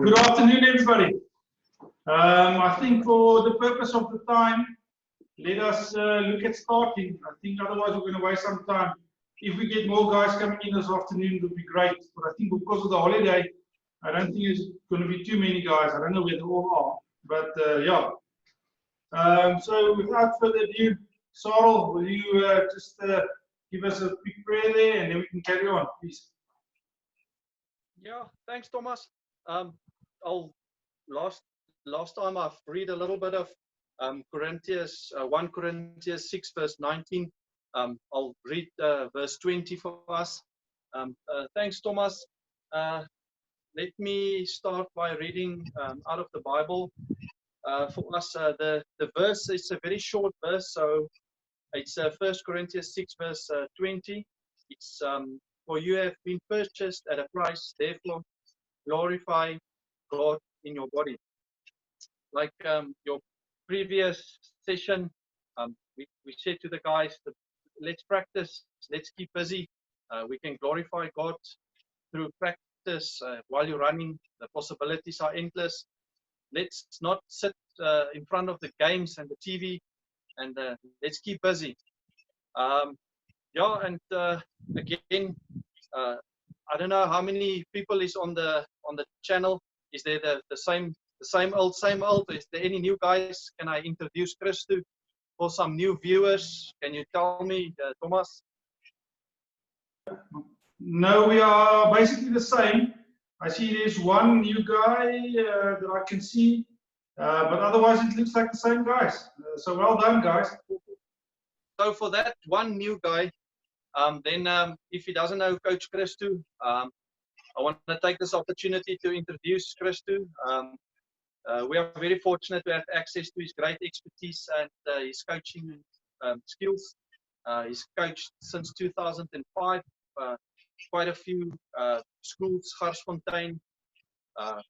Good afternoon, everybody. I think for the purpose of the time, let us look at starting. I think otherwise we're going to waste some time. If we get more guys coming in this afternoon, it would be great. But I think because of the holiday, I don't think it's going to be too many guys. I don't know where they all are. But yeah. So without further ado, Sarel, will you just give us a quick prayer there and then we can carry on, please? Yeah, thanks, Thomas. Last time I've read a little bit of 1 Corinthians 6 verse 19. I'll read verse 20 for us. Thanks, Thomas. Let me start by reading out of the Bible. For us, the verse is a very short verse, so it's 1 Corinthians 6 verse 20. It's for you have been purchased at a price, therefore glorify God in your body. Like your previous session, we said to the guys, let's practice, let's keep busy. We can glorify God through practice while you're running. The possibilities are endless. Let's not sit in front of the games and the TV, and let's keep busy. Yeah, and again, I don't know how many people is on the channel. Is there the same old? Is there any new guys? Can I introduce Chris to for some new viewers? Can you tell me, Thomas? No, we are basically the same. I see there's one new guy that I can see, but otherwise it looks like the same guys. So well done, guys. So for that one new guy, then if he doesn't know Coach Christo, I want to take this opportunity to introduce Christo. We are very fortunate to have access to his great expertise and his coaching skills. He's coached since 2005, quite a few schools, Garsfontein,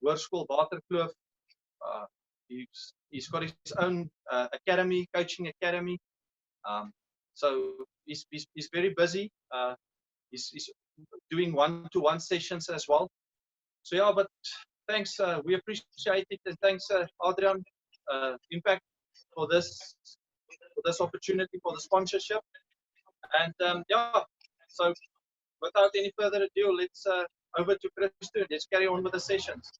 Hoërskool Waterkloof. He's got his own academy, coaching academy. So he's very busy. He's doing one-to-one sessions as well. So yeah, but thanks. We appreciate it, and thanks, Adrian, Impact, for this opportunity, for the sponsorship. And yeah, so without any further ado, let's over to Christo. Let's carry on with the sessions.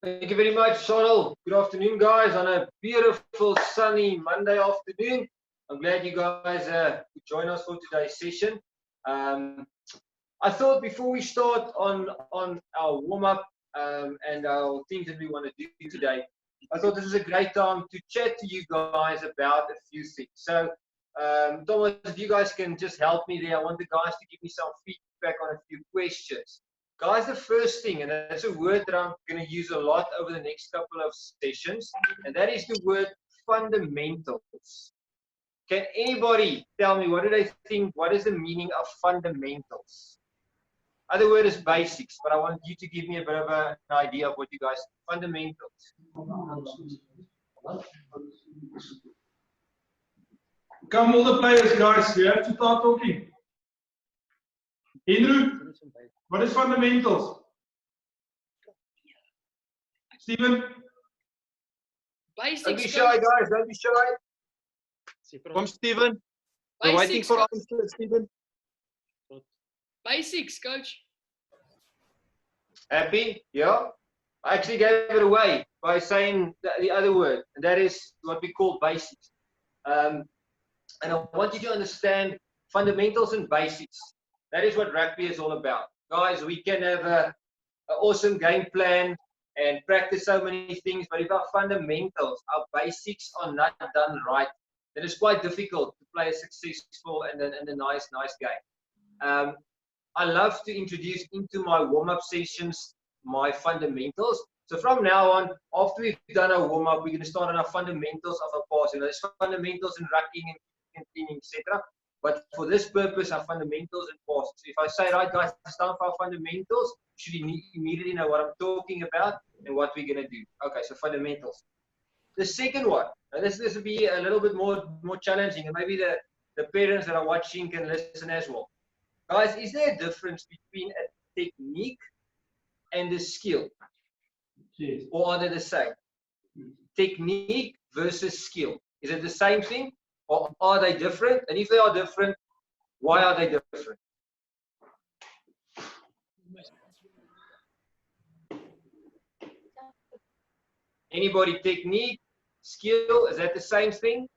Thank you very much, Sarel. Good afternoon, guys, on a beautiful sunny Monday afternoon. I'm glad you guys could join us for today's session. I thought before we start on our warm-up and our things that we want to do today, I thought this is a great time to chat to you guys about a few things. So, Thomas, if you guys can just help me there, I want the guys to give me some feedback on a few questions. Guys, the first thing, and that's a word that I'm going to use a lot over the next couple of sessions, and that is the word fundamentals. Can anybody tell me, what do they think, what is the meaning of fundamentals? Other word is basics, but I want you to give me a bit of an idea of what you guys think. Fundamentals. Come all the players, guys. You have to start talking. Andrew, what is fundamentals? Stephen? Basics. Don't be shy, guys. Don't be shy. Come, Stephen. We're waiting for answers, Stephen. Basics, coach. Happy? Yeah. I actually gave it away by saying the other word, and that is what we call basics. And I want you to understand fundamentals and basics. That is what rugby is all about. Guys, we can have an awesome game plan and practice so many things, but if our fundamentals, our basics are not done right, then it's quite difficult to play a successful and a nice game. I love to introduce into my warm-up sessions my fundamentals. So from now on, after we've done our warm-up, we're going to start on our fundamentals of our passing. There's fundamentals in rucking and cleaning, etc. But for this purpose, our fundamentals and passing. So if I say, right, guys, it's time for our fundamentals, you should immediately know what I'm talking about and what we're going to do. Okay, so fundamentals. The second one, and this will be a little bit more challenging, and maybe the parents that are watching can listen as well. Guys, is there a difference between a technique and the skill? Yes. Or are they the same? Technique versus skill. Is it the same thing or are they different? And if they are different, why are they different? Anybody, technique, skill, is that the same thing?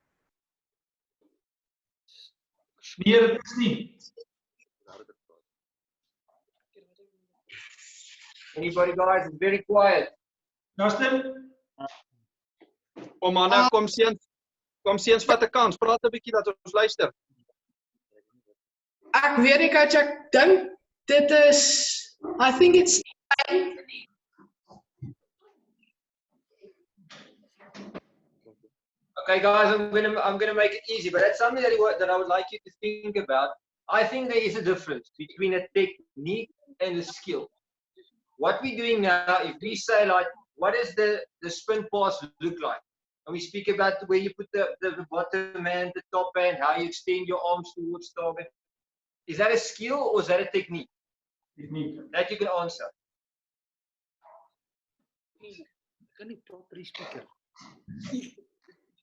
Nee, dit is nie. Anybody, guys? It's very quiet. Justin? Kom aan, nou, kom seuns vat 'n kans. Praat 'n bietjie dat ons luister. Ek weet nie, coach, ek dink dit is, I think it's Okay, guys, I'm gonna make it easy, but that's something that I would like you to think about. I think there is a difference between a technique and a skill. What we're doing now, if we say like, what does the spin pass look like? And we speak about where you put the bottom hand, the top hand, how you extend your arms towards target. Is that a skill or is that a technique? Technique. That you can answer.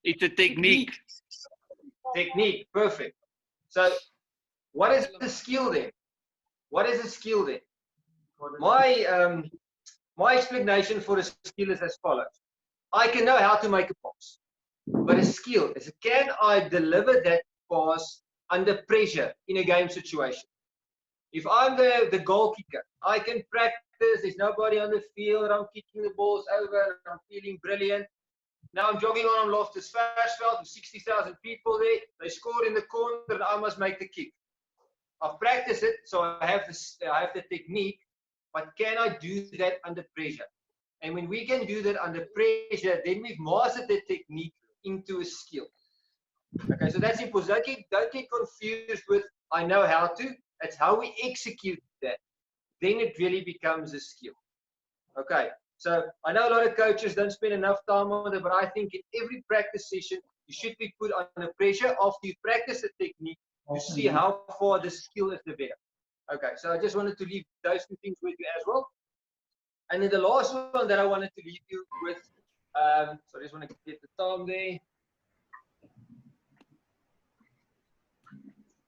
It's a technique. Technique, perfect. So, what is the skill then? What is the skill then? My explanation for a skill is as follows. I can know how to make a pass, but a skill is, can I deliver that pass under pressure in a game situation? If I'm the goal kicker, I can practice, there's nobody on the field, I'm kicking the balls over, I'm feeling brilliant. Now I'm jogging on Loftus Versfeld with 60,000 people there, they scored in the corner and I must make the kick. I've practiced it, so I have the technique, but can I do that under pressure? And when we can do that under pressure, then we've mastered the technique into a skill. Okay, so that's important. Don't get confused with I know how to. That's how we execute that. Then it really becomes a skill. Okay, so I know a lot of coaches don't spend enough time on it, but I think in every practice session, you should be put under pressure after you practice the technique to see how far the skill is developed. Okay, so I just wanted to leave those two things with you as well. And then the last one that I wanted to leave you with, so I just want to get the time there.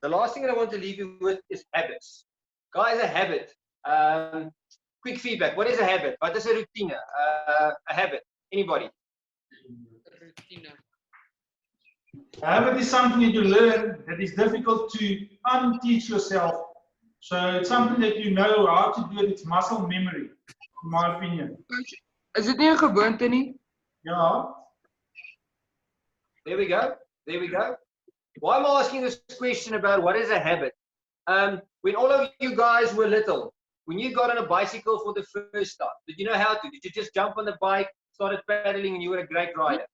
The last thing that I want to leave you with is habits. Guys, a habit. Quick feedback. What is a habit? What is a routine? A habit. Anybody? A habit is something that you learn that is difficult to unteach yourself. So it's something that you know how to do it. It's muscle memory, in my opinion. Is dit nie 'n gewoonte nie? Yeah. There we go. There we go. Why am I asking this question about what is a habit? When all of you guys were little, when you got on a bicycle for the first time, did you know how to? Did you just jump on the bike, started pedaling, and you were a great rider?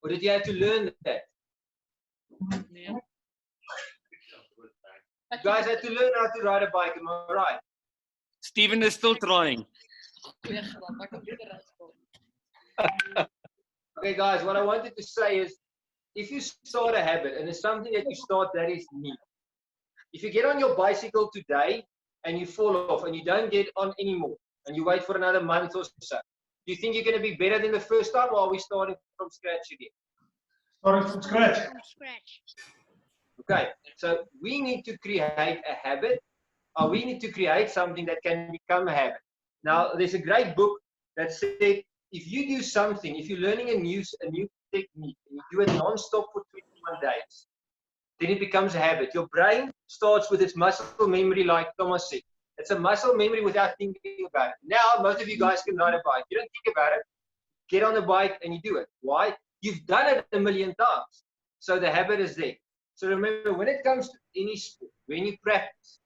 Or did you have to learn that? Nee. You guys had to learn how to ride a bike, am I right? Steven is still trying. Okay, guys, what I wanted to say is, if you start a habit and it's something that you start that is neat, if you get on your bicycle today and you fall off and you don't get on anymore and you wait for another month or so, do you think you're going to be better than the first time, or are we starting from scratch again? Starting from scratch. Okay, so we need to create a habit, or we need to create something that can become a habit. Now, there's a great book that said, if you do something, if you're learning a new technique, and you do it non-stop for 21 days, then it becomes a habit. Your brain starts with its muscle memory, like Thomas said. It's a muscle memory without thinking about it. Now, most of you guys can ride a bike. You don't think about it. Get on the bike and you do it. Why? You've done it a million times. So the habit is there. So remember, when it comes to any sport, when you practice,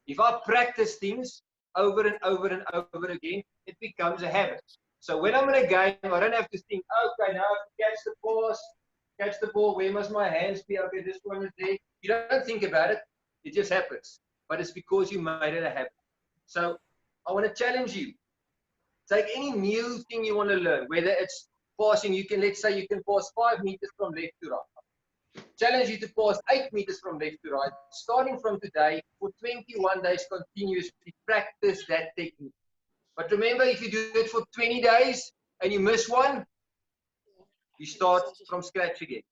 if I practice things over and over and over again, it becomes a habit. So when I'm in a game, I don't have to think, okay, now I have to catch the pass, catch the ball, where must my hands be? Okay, this one is there. You don't think about it. It just happens. But it's because you made it a habit. So I want to challenge you. Take any new thing you want to learn, whether it's passing, let's say you can pass 5 meters from left to right. challenge you to pass 8 meters from left to right, starting from today for 21 days continuously. Practice that technique. But remember, if you do it for 20 days and you miss one, you start from scratch again.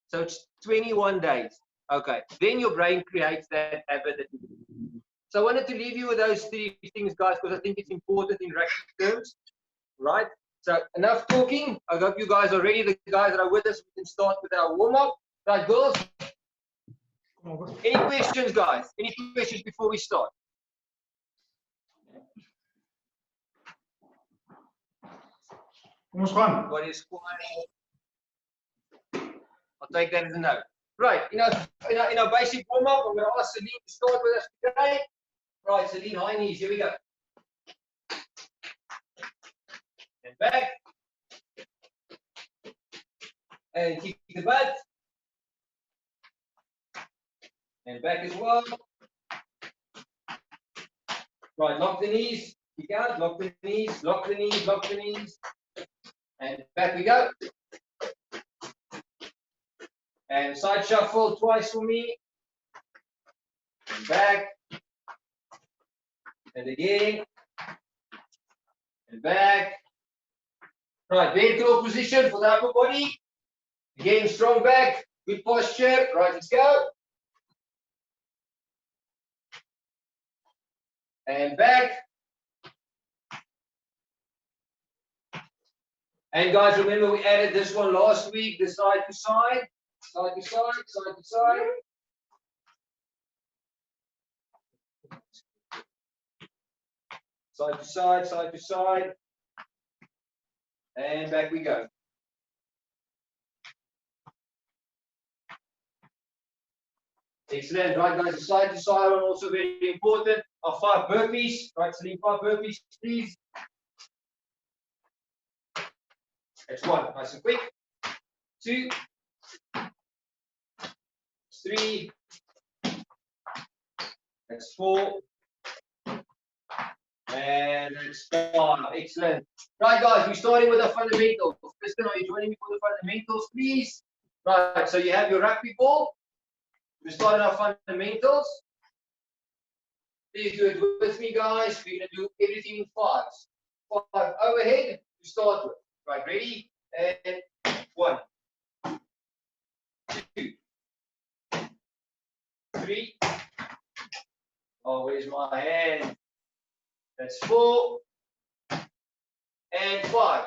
So it's 21 days. Okay, then your brain creates that habit that you do. So I wanted to leave you with those 3 things, guys, because I think it's important in rugby terms, right? So enough talking. I hope you guys are ready. The guys that are with us, we can start with our warm-up. Right, girls? Any questions, guys? Any questions before we start? Kom ons gaan. What is quiet? I'll take that as a no. Right, in our basic warm-up, I'm going to ask Celine to start with us today. Right, Celine, high knees, here we go. And back. And kick the butt. And back as well. Right, lock the knees. Kick out, lock the knees, lock the knees, lock the knees. And back we go. And side shuffle twice for me. And back. And again. And back. Right, bed curl position for the upper body. Again, strong back, good posture. Right, let's go. And back. And guys, remember we added this one last week, the side to side, side to side, side to side. Side to side, side to side. And back we go. Excellent. Right, guys, side to side one also very important. Our 5 burpees. Right, Celine, 5 burpees, please. That's 1. Nice and quick. 2. 3. That's 4. And that's 5. Excellent. Right, guys, we're starting with the fundamentals. Kristen, are you joining me for the fundamentals, please? Right, so you have your rugby ball. We're starting our fundamentals. Please do it with me, guys. We're going to do everything in 5s. 5 overhead to start with. Right, ready? And 1, 2, 3. Oh, where's my hand? That's 4. And 5.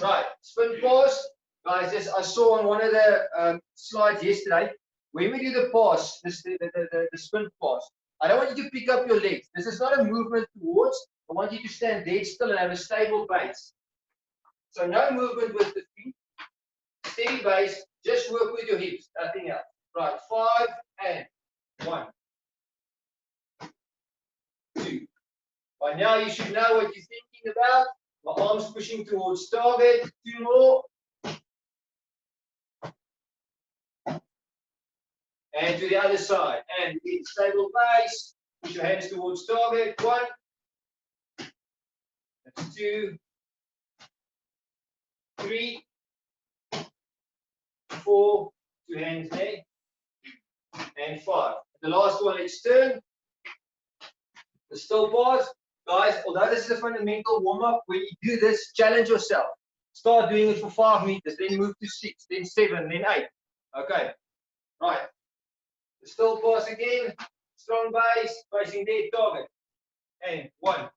Right, spin pass. Guys, this I saw on one of the slides yesterday. When we do the pass, the spin pass, I don't want you to pick up your legs. This is not a movement towards. I want you to stand dead still and have a stable base. So no movement with the feet. Steady base. Just work with your hips. Nothing else. Right. 5 and 1, 2. By now you should know what you're thinking about. My arms pushing towards target. 2 more. And to the other side. And in stable base. Push your hands towards target. 1. That's 2. 3. 4. 2 hands there. And 5. The last one, let's turn. The still pause. Guys, although this is a fundamental warm-up, when you do this, challenge yourself. Start doing it for 5 meters, then move to 6, then 7, then 8. Okay. Right. The still pause again. Strong base, facing dead target. And 1.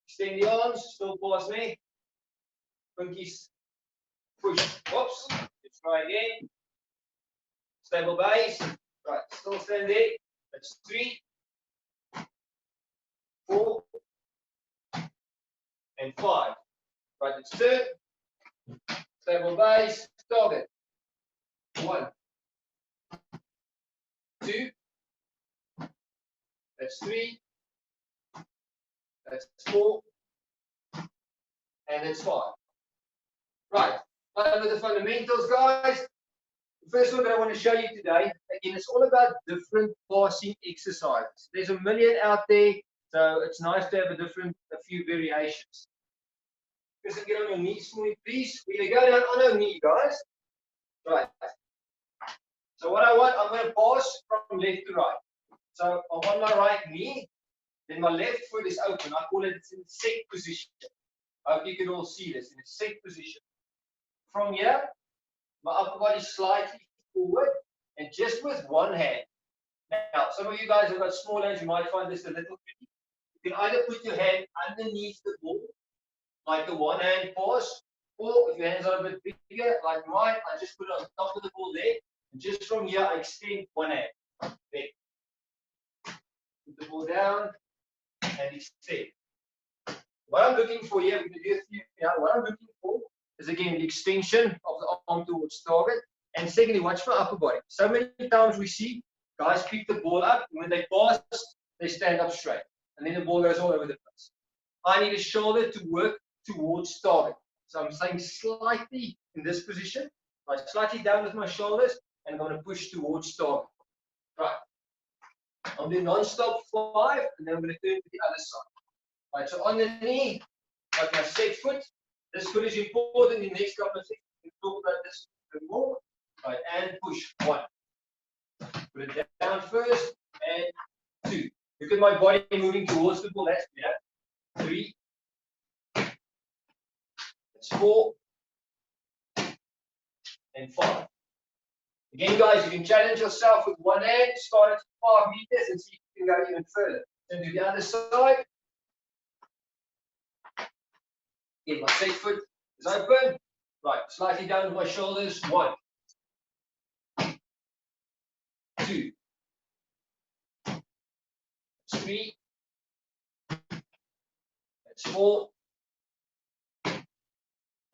Extend the arms, still pause me. Pinkies. Push. Whoops. Let's try again. Stable base. Right. Still stand there. That's 3. 4. And 5. Right, let's turn. Stable base, target. 1, 2. That's 3. That's 4. And that's 5. Right, on with the fundamentals, guys. The first one that I want to show you today, again, it's all about different passing exercises. There's a million out there, so it's nice to have a few variations. Just get on your knees for me, please. We're going to go down on our knee, guys. Right. So what I want, I'm going to pass from left to right. So I'm on my right knee, then my left foot is open. I call it, it's in set position. I hope you can all see this, in a set position. From here, my upper body slightly forward, and just with one hand. Now, some of you guys have got small hands, you might find this a little tricky. You can either put your hand underneath the ball, like the one hand pass, or if your hands are a bit bigger, like mine, I just put it on top of the ball there, and just from here, I extend one hand. There. Put the ball down, and extend. What I'm looking for here, we're going to do a few now. What I'm looking for is again the extension of the arm towards target. And secondly, watch my upper body. So many times we see guys pick the ball up, and when they pass, they stand up straight. And then the ball goes all over the place. I need a shoulder to work towards target. So I'm staying slightly in this position, like slightly down with my shoulders, and I'm going to push towards target. Right. I'm doing non-stop 5, and then I'm going to turn to the other side. Right, so on the knee, like my set foot. This foot is important in the next couple of seconds. We'll talk about this a bit more. Right, and push. 1. Put it down first, and 2. Look at my body moving towards the ball. That's better. 3. That's 4. And 5. Again, guys, you can challenge yourself with one hand. Start at 5 meters and see if you can go even further. Then do the other side. Again, my safe foot is open. Right, slightly down with my shoulders. 1. 2. 3. That's 4.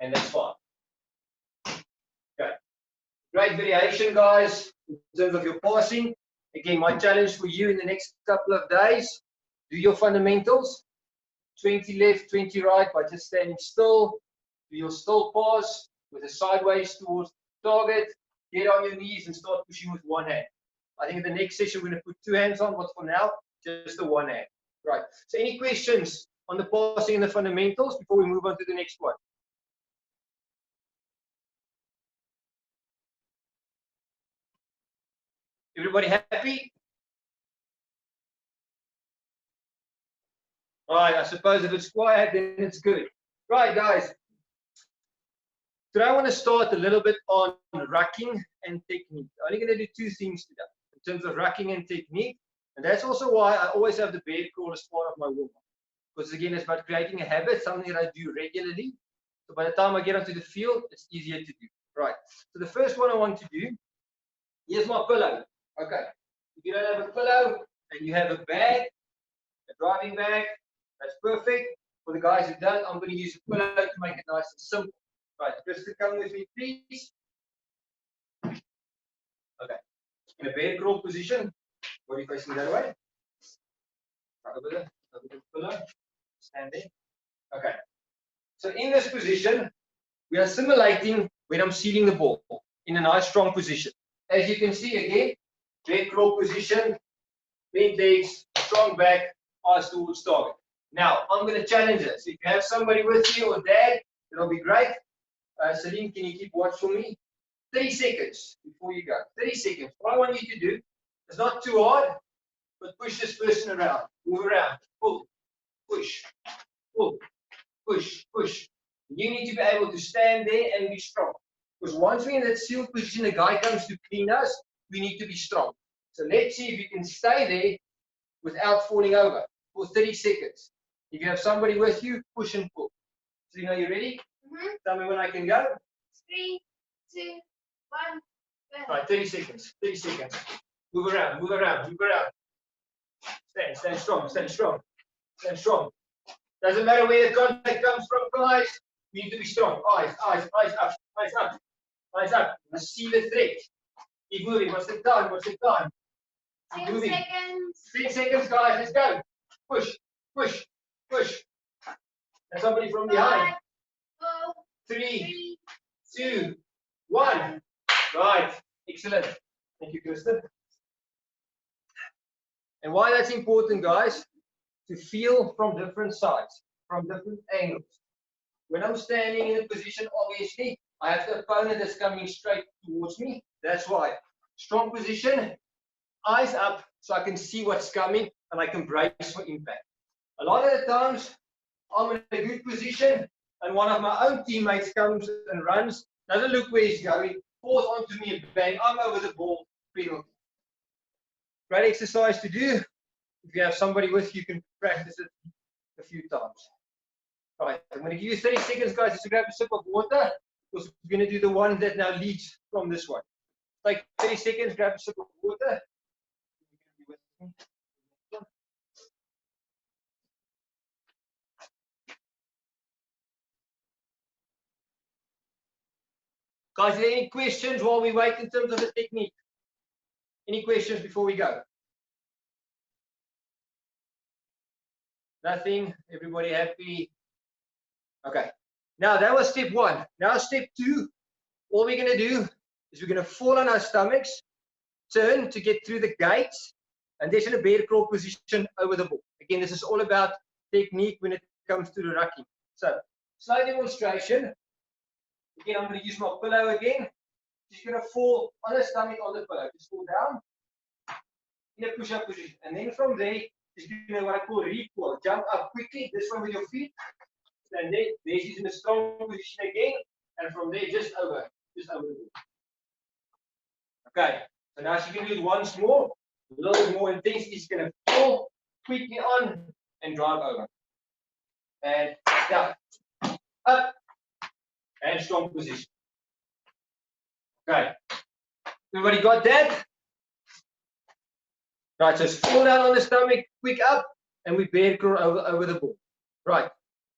And that's 5. Okay. Great variation, guys, in terms of your passing. Again, my challenge for you in the next couple of days, do your fundamentals. 20 left, 20 right by just standing still. Do your still pass with a sideways towards the target. Get on your knees and start pushing with one hand. I think in the next session, we're going to put 2 hands on, but for now, just the one hand. Right. So any questions on the passing and the fundamentals before we move on to the next one? Everybody happy? All right, I suppose if it's quiet, then it's good. Right, guys. Today I want to start a little bit on rucking and technique. I'm only going to do 2 things today in terms of rucking and technique. And that's also why I always have the bed crawl as part of my warm-up. Because again, it's about creating a habit, something that I do regularly. So by the time I get onto the field, it's easier to do. Right. So the first one I want to do, here's my pillow. Okay. If you don't have a pillow and you have a bag, a driving bag, that's perfect. For the guys who don't, I'm going to use a pillow to make it nice and simple. Right, Krista, come with me, please. Okay. In a bed crawl position, body facing that way. Over the pillow. Stand there. Okay. So in this position, we are simulating when I'm sealing the ball in a nice strong position. As you can see again, bed crawl position, bent legs, strong back, eyes towards target. Now, I'm going to challenge this. If you have somebody with you or dad, it'll be great. Salim, can you keep watch for me? 30 seconds before you go. 30 seconds. What I want you to do is not too hard, but push this person around. Move around. Pull. Push. Pull. Push. Push. You need to be able to stand there and be strong. Because once we're in that sealed position, the guy comes to clean us, we need to be strong. So let's see if you can stay there without falling over for 30 seconds. If you have somebody with you, push and pull. So, are you ready? Tell me when I can go. 3, 2, 1, go. Right, 30 seconds. 30 seconds. Move around, move around, move around. Stand strong, stand strong, stand strong. Doesn't matter where the contact comes from, guys. We need to be strong. Eyes up, eyes up, eyes up. Let's see the threat. Keep moving. What's the time? What's the time? 10 moving. seconds. 3 seconds, guys. Let's go. Push, push, push. And somebody from behind. 5, 4, 3, 3, 2, 1. Right. Excellent. Thank you, Kristen. And why that's important, guys, to feel from different sides, from different angles. When I'm standing in a position, obviously, I have the opponent that's coming straight towards me. That's why. Strong position, eyes up so I can see what's coming and I can brace for impact. A lot of the times I'm in a good position and one of my own teammates comes and runs, doesn't look where he's going, falls onto me and bang, I'm over the ball, penalty. Great exercise to do. If you have somebody with you, you can practice it a few times. Right, I'm going to give you 30 seconds, guys, just to grab a sip of water, because we're going to do the one that now leads from this one. Take 30 seconds, grab a sip of water. Guys, are there any questions while we wait in terms of the technique? Any questions before we go? Nothing? Everybody happy? Okay. Now that was step one. Now step two, all we're going to do is we're going to fall on our stomachs, turn to get through the gates, and then in a bear crawl position over the ball. Again, this is all about technique when it comes to the rucking. So, slow demonstration. Again, I'm going to use my pillow again. Just going to fall on the stomach on the pillow. Just fall down in a push-up position. And then from there, just going to what I call recoil. Jump up quickly, this one with your feet. And then she's in a strong position again. And from there, just over the ball. Okay, so now she can do it once more. A little bit more intensity. She's going to fall quickly on and drive over. And down, up, and strong position. Okay, everybody got that? Right, so fall down on the stomach, quick up, and we bear crawl over the ball. Right,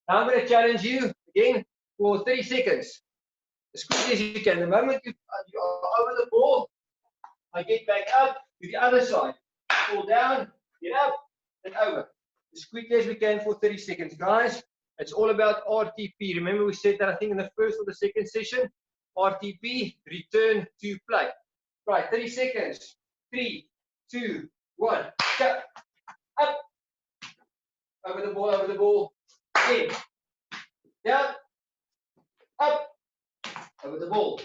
now I'm going to challenge you again for 30 seconds. As quickly as you can. The moment you are over the ball, I get back up to the other side. Fall down, get up, and over. As quickly as we can for 30 seconds. Guys, it's all about RTP. Remember we said that I think in the first or the second session. RTP, return to play. Right, 30 seconds. 3, 2, 1. Go. Up. Over the ball. In. Down. Up. Over the ball.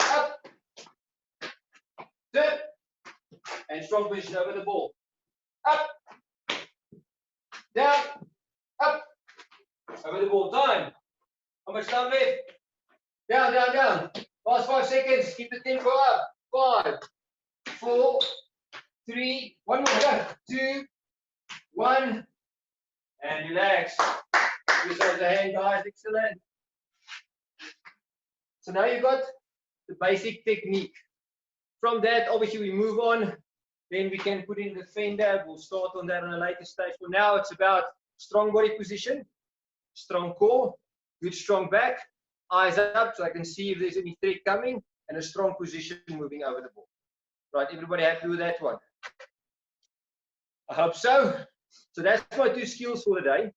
Up. Turn. And strong position over the ball. Up. Down. Up. Over the ball. Time. How much time left? Down, down, down. Last 5 seconds. Keep the tempo up. 5, 4, 3, 1 more. Go. 2, 1. And relax. Give yourselves a hand, guys. Excellent. So now you've got the basic technique. From that, obviously, we move on. Then we can put in the fender. We'll start on that on a later stage. For now, it's about strong body position, strong core, good strong back, eyes up so I can see if there's any threat coming, and a strong position moving over the ball. Right, everybody happy with that one? I hope so. So that's my 2 skills for the day.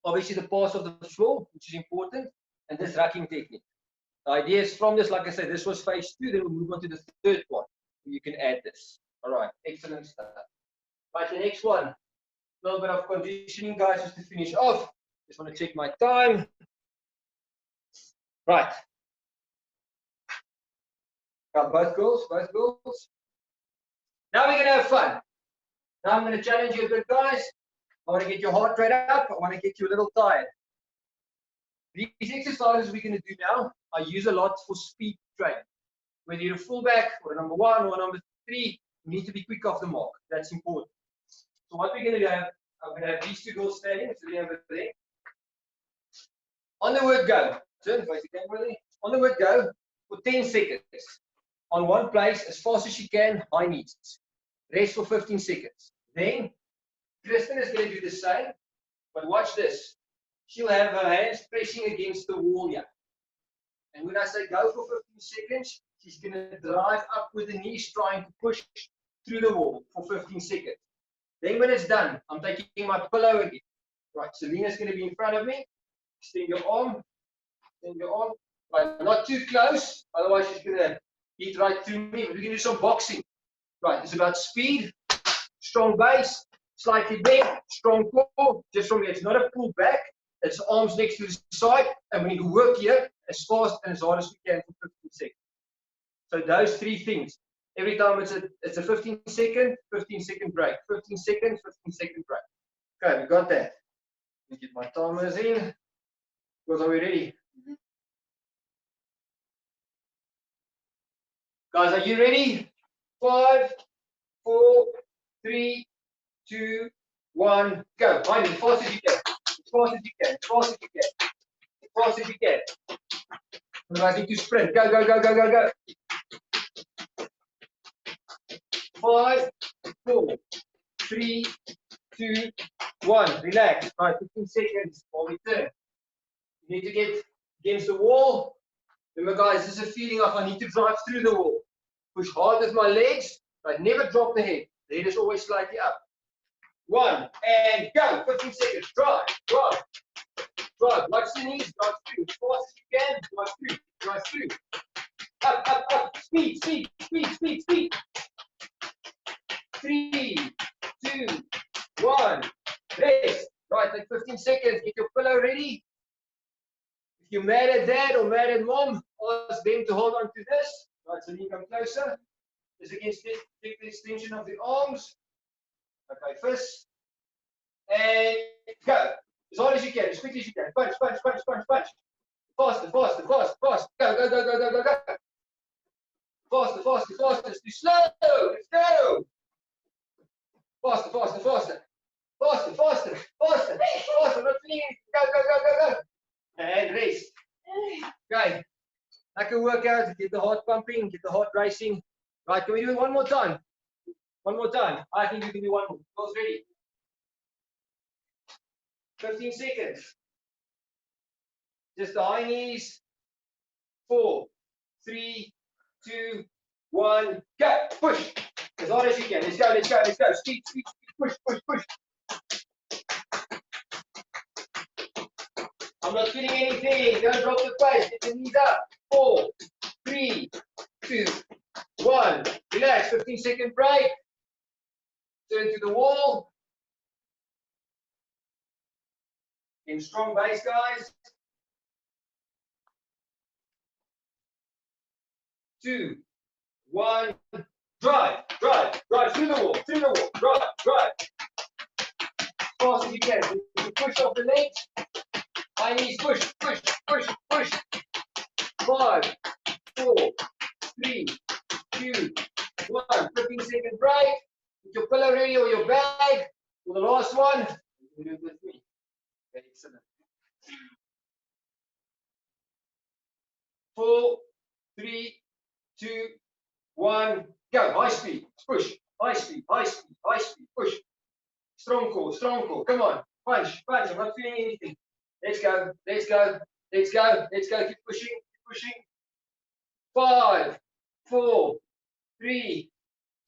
Obviously, the pass of the floor, which is important, and this rucking technique. The idea is from this, like I said, this was phase 2, then we'll move on to the 3rd one. You can add this. All right, excellent stuff. Right, the next one, a little bit of conditioning, guys, just to finish off. Just want to check my time. Right. Got both girls, Now we're going to have fun. Now I'm going to challenge you a bit, guys. I want to get your heart rate up. I want to get you a little tired. These exercises we're going to do now, I use a lot for speed training. Whether you're a fullback or a number 1 or a number 3, you need to be quick off the mark. That's important. So what we're going to do, I'm going to have these 2 girls standing. So they over there. On the word go. Turn, face the camera there. On the word go for 10 seconds. On one place, as fast as you can, high knees. Rest for 15 seconds. Then, Kristen is going to do the same. But watch this. She'll have her hands pressing against the wall here. And when I say go for 15 seconds, she's going to drive up with the knees, trying to push through the wall for 15 seconds. Then when it's done, I'm taking my pillow again. Right, Selena's going to be in front of me. Extend your arm. Extend your arm. Right, not too close, otherwise she's going to hit right through me. We're going to do some boxing. Right, it's about speed, strong base, slightly bent, strong core. Just from here, it's not a pull back. It's arms next to the side, and we need to work here as fast and as hard as we can for 15 seconds. So those three things. Every time it's a 15-second break. 15 seconds, 15-second break. Okay, we got that. Let me get my timers in. Because are we ready? Guys, are you ready? 5, 4, 3, 2, 1, go. Mind as fast as you can. As fast as you can. As fast as you can. As fast as you can. Otherwise, you need to sprint. Go, go, go, go, go, go. 5, 4, 3, 2, 1. Relax. Right, 15 seconds while we turn. You need to get against the wall. Remember, guys, this is a feeling of I need to drive through the wall. Push hard with my legs, but never drop the head. The head is always slightly up. 1, and go. 15 seconds. Drive, drive, drive. Watch the knees, drive through. As fast as you can, drive through, drive through. Up, up, up. Speed, speed, speed, speed, speed. 3, 2, 1. Rest. Right, take 15 seconds. Get your pillow ready. If you're mad at dad or mad at mom, ask them to hold on to this. Right, so you come closer. Just against the extension of the arms. Okay, first. And go. As hard as you can, as quickly as you can. Punch, punch, punch, punch, punch. Faster, faster, faster, faster. Go, go, go, go, go, go, go. Faster, faster, faster. It's too slow. Let's go. Faster, faster, faster. Faster, faster, faster, faster. Not feeling it. Go, go, go, go, go. And rest. Okay. Like a workout, get the heart pumping, get the heart racing. Right, can we do it one more time? One more time. I think you can do one more. Girls ready? 15 seconds. Just the high knees. 4, 3, 2, 1, go. Push. As hard as you can. Let's go, let's go, let's go. Speed, speed, speed. Push, push, push. I'm not feeling anything. Don't drop the pace. Get the knees up. 4, 3, 2, 1. Relax. 15-second break. Turn to the wall. In strong base, guys. 2, 1. Drive, drive, drive through the wall, through the wall. Drive, drive. As fast as you can. You push off the legs. High knees, push, push, push, push. 5, 4, 3, 2, 1. 15-second break. Get your pillow ready or your bag. For the last one. You can do it with me. Okay, excellent. 4, 3, 2, 1. Go. High speed. Push. High speed. High speed. High speed. Push. Strong core. Strong core. Come on. Punch. Punch. I'm not feeling anything. Let's go. Let's go. Let's go. Let's go. Keep pushing. Keep pushing. 5, 4, 3,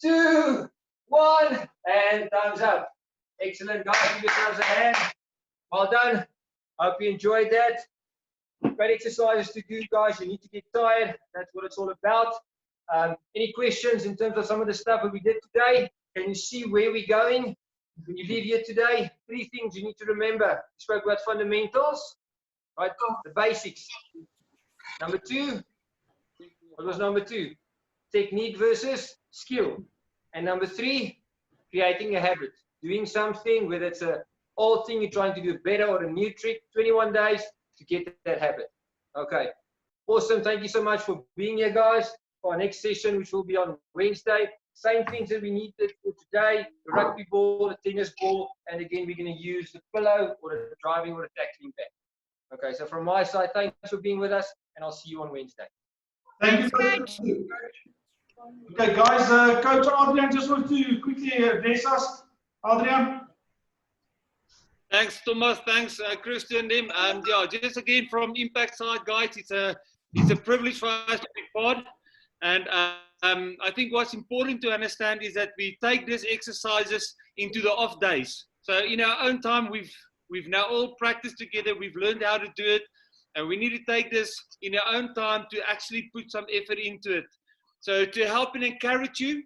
2, 1. And thumbs up. Excellent, guys. Give yourselves a hand. Well done. Hope you enjoyed that. Great exercises to do, guys. You need to get tired. That's what it's all about. Any questions in terms of some of the stuff that we did today? Can you see where we're going? When you leave here today, 3 things you need to remember. We spoke about fundamentals, right? The basics. Number 2, what was number 2? Technique versus skill. And number 3, creating a habit. Doing something, whether it's an old thing you're trying to do better or a new trick, 21 days to get that habit. Okay. Awesome. Thank you so much for being here, guys. For our next session, which will be on Wednesday. Same things that we needed for today, the rugby ball, the tennis ball, and again, we're going to use the pillow or the driving or the tackling bag. Okay, so from my side, thanks for being with us, and I'll see you on Wednesday. Thank you, Coach. Okay, guys, Coach Adrian just wants to quickly address us. Adrian? Thanks, Thomas. Thanks, Christian. Yeah, just again from Impact side, guys, it's a privilege for us to be part. And I think what's important to understand is that we take these exercises into the off days. So in our own time, we've now all practiced together. We've learned how to do it, and we need to take this in our own time to actually put some effort into it. So to help and encourage you,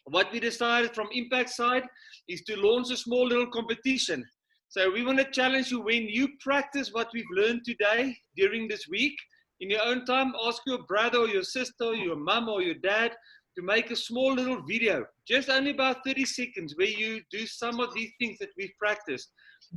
what we decided from Impact side is to launch a small little competition. So we want to challenge you when you practice what we've learned today during this week. in your own time, ask your brother or your sister or your mum or your dad to make a small little video, just only about 30 seconds, where you do some of these things that we've practiced.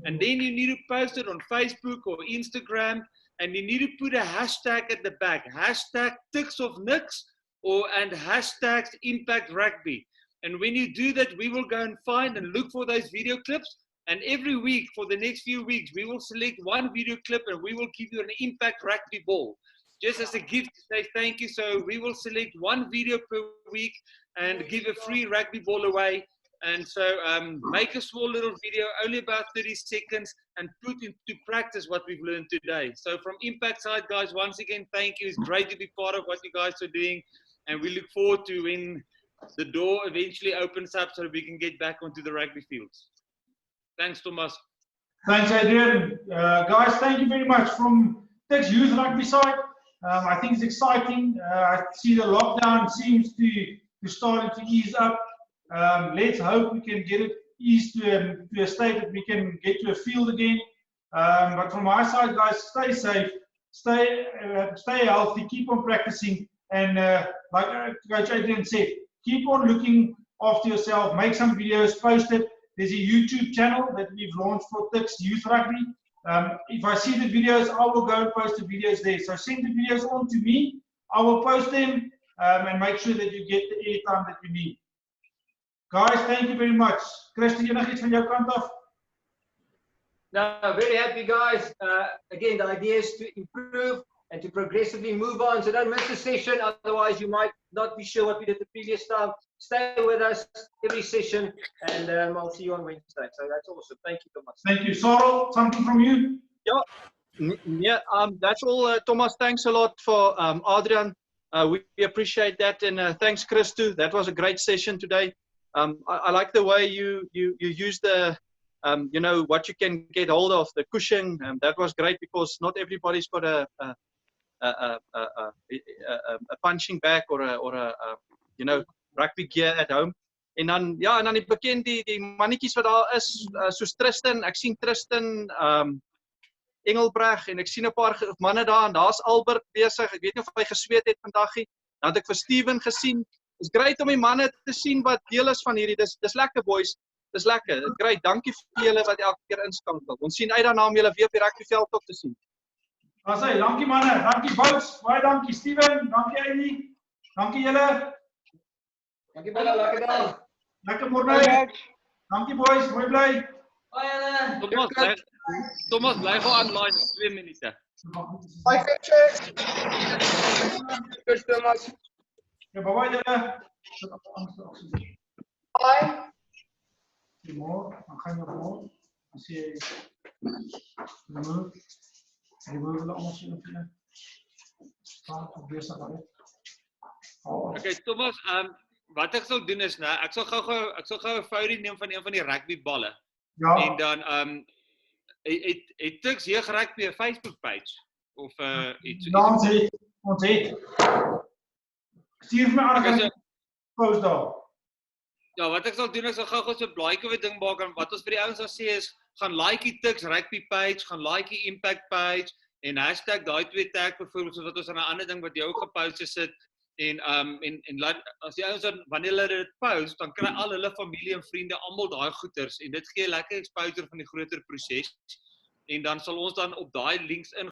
And then you need to post it on Facebook or Instagram, and you need to put a hashtag at the back, hashtag TuksYouthRugby and hashtags Impact Rugby. And when you do that, we will go and find and look for those video clips. And every week, for the next few weeks, we will select one video clip and we will give you an Impact Rugby ball, just as a gift to say thank you. So we will select one video per week and give a free rugby ball away. And so make a small little video, only about 30 seconds, and put into practice what we've learned today. So from Impact side, guys, once again, thank you. It's great to be part of what you guys are doing. And we look forward to when the door eventually opens up so we can get back onto the rugby fields. Thanks, Thomas. Thanks, Adrian. Guys, thank you very much. From Tuks Youth Rugby side, I think it's exciting. I see the lockdown seems to start to ease up. Let's hope we can get it eased to a state that we can get to a field again. But from my side, guys, stay safe, stay healthy, keep on practicing, and like Coach Adrian said, keep on looking after yourself. Make some videos, post it. There's a YouTube channel that we've launched for Tuks Youth Rugby. If I see the videos, I will go and post the videos there. So send the videos on to me. I will post them and make sure that you get the airtime that you need. Guys, thank you very much. Christy, enigiets van jou kant af? No, very happy, guys. Again, the idea is to improve and to progressively move on. So don't miss the session, otherwise you might not be sure what we did the previous time. Stay with us every session, and I'll see you on Wednesday. So that's awesome. Thank you so much. Thank you. Sorrel, something from you? Yeah, that's all, Thomas. Thanks a lot for Adrian. We appreciate that, and thanks, Chris, too. That was a great session today. I like the way you use the, you know, what you can get hold of, the cushion. That was great because not everybody's got a punching bag or a you know, rugby gear at home. En dan ja, en dan die bekend die mannetjies wat daar is, soos Tristan. Ek sien Tristan Engelbreg en ek sien 'n paar manne daar, en daar's Albert besig. Ek weet nie of hy gesweet het vandag nie. Dan het ek vir Steven gesien. It's great om die manne te sien wat deel is van hierdie. Dis lekker, boys. Dis lekker. It's great. Dankie vir julle wat elke keer inskakel. Ons sien uit daarna om julle weer op die rugbyveld op te sien. Asai, dankie manne. Dankie Bouts. Baie dankie Steven. Dankie Eddie. Dankie julle. Dankie baie, lekker dag. Lekker môre. Dankie boys. Mooi bly. Bye. Thomas, bly gou online 2 minute. Bye, coaches. Good so much. Ja, bye julle. Bye. Môre, dan gaan we môre. As jy remove hulle almal so in. Start op besig daar. Okay, Thomas, wat ek sal doen is, ek sal gou 'n foto neem van een van die rugbyballe. Ja. En dan het Tuks Youth Rugby 'n Facebook page of iets. Ons het. Stuur my aan post daar. Ja, wat ek sal doen is ek gou so 'n blaadjie of 'n ding maak, en wat ons vir die ouens sal sê is, gaan like die Tuks Rugby page, gaan like die Impact page en hashtag daai twee tag byvoorbeeld, soos wat ons aan 'n ander ding wat jy ook gepost het. En laat, as die ouens dan wanneer hulle dit post, dan kry al hulle familie en vriende almal daai goeders, en dit gee lekker exposure van die groter proses. En dan sal ons dan op daai links in